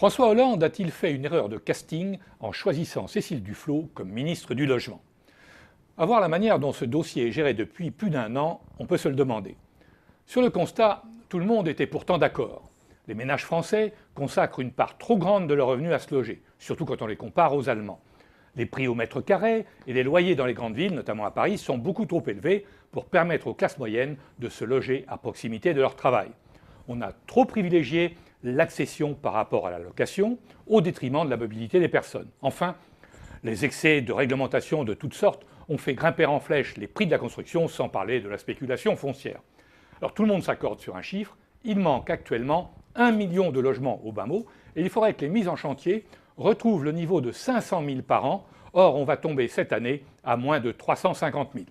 François Hollande a-t-il fait une erreur de casting en choisissant Cécile Duflot comme ministre du Logement? À voir la manière dont ce dossier est géré depuis plus d'un an, on peut se le demander. Sur le constat, tout le monde était pourtant d'accord. Les ménages français consacrent une part trop grande de leurs revenus à se loger, surtout quand on les compare aux Allemands. Les prix au mètre carré et les loyers dans les grandes villes, notamment à Paris, sont beaucoup trop élevés pour permettre aux classes moyennes de se loger à proximité de leur travail. On a trop privilégié l'accession par rapport à la location, au détriment de la mobilité des personnes. Enfin, les excès de réglementation de toutes sortes ont fait grimper en flèche les prix de la construction, sans parler de la spéculation foncière. Alors tout le monde s'accorde sur un chiffre, il manque actuellement 1 million de logements au bas mot, et il faudrait que les mises en chantier retrouvent le niveau de 500 000 par an. Or, on va tomber cette année à moins de 350 000.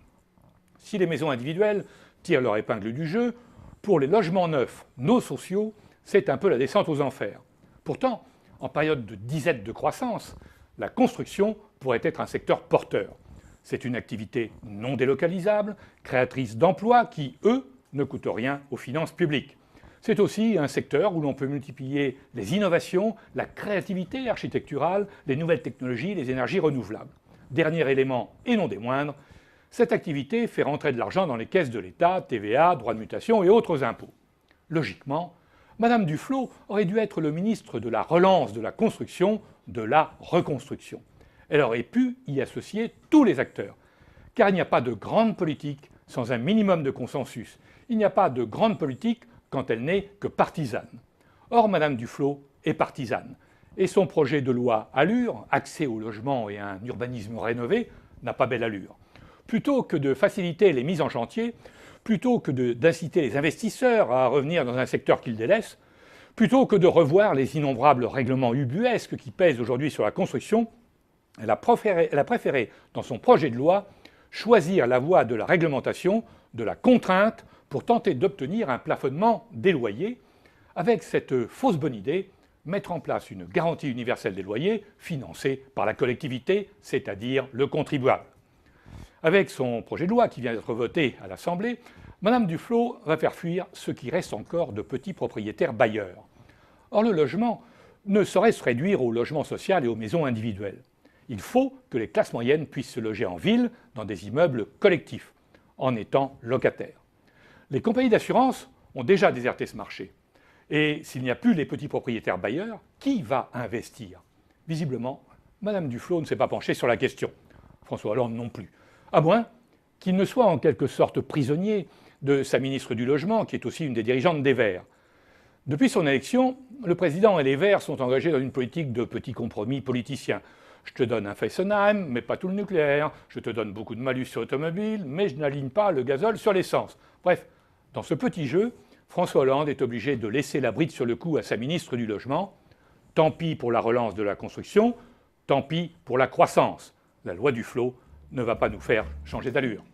Si les maisons individuelles tirent leur épingle du jeu, pour les logements neufs, nos sociaux, c'est un peu la descente aux enfers. Pourtant, en période de disette de croissance, la construction pourrait être un secteur porteur. C'est une activité non délocalisable, créatrice d'emplois qui, eux, ne coûtent rien aux finances publiques. C'est aussi un secteur où l'on peut multiplier les innovations, la créativité architecturale, les nouvelles technologies, les énergies renouvelables. Dernier élément, et non des moindres, cette activité fait rentrer de l'argent dans les caisses de l'État, TVA, droits de mutation et autres impôts. Logiquement, Madame Duflot aurait dû être le ministre de la relance de la construction, de la reconstruction. Elle aurait pu y associer tous les acteurs. Car il n'y a pas de grande politique sans un minimum de consensus. Il n'y a pas de grande politique quand elle n'est que partisane. Or, Madame Duflot est partisane. Et son projet de loi Allure, accès au logement et à un urbanisme rénové, n'a pas belle allure. Plutôt que de faciliter les mises en chantier, plutôt que d'inciter les investisseurs à revenir dans un secteur qu'ils délaissent, plutôt que de revoir les innombrables règlements ubuesques qui pèsent aujourd'hui sur la construction, elle a préféré, dans son projet de loi, choisir la voie de la réglementation, de la contrainte, pour tenter d'obtenir un plafonnement des loyers, avec cette fausse bonne idée, mettre en place une garantie universelle des loyers financée par la collectivité, c'est-à-dire le contribuable. Avec son projet de loi qui vient d'être voté à l'Assemblée, Mme Duflot va faire fuir ce qui reste encore de petits propriétaires bailleurs. Or, le logement ne saurait se réduire au logement social et aux maisons individuelles. Il faut que les classes moyennes puissent se loger en ville, dans des immeubles collectifs, en étant locataires. Les compagnies d'assurance ont déjà déserté ce marché. Et s'il n'y a plus les petits propriétaires bailleurs, qui va investir? Visiblement, Mme Duflot ne s'est pas penchée sur la question. François Hollande non plus. À moins qu'il ne soit en quelque sorte prisonnier de sa ministre du Logement, qui est aussi une des dirigeantes des Verts. Depuis son élection, le président et les Verts sont engagés dans une politique de petits compromis politiciens. Je te donne un Fessenheim, mais pas tout le nucléaire. Je te donne beaucoup de malus sur l'automobile, mais je n'aligne pas le gazole sur l'essence. Bref, dans ce petit jeu, François Hollande est obligé de laisser la bride sur le cou à sa ministre du Logement. Tant pis pour la relance de la construction, tant pis pour la croissance. La loi Duflot ne va pas nous faire changer d'allure.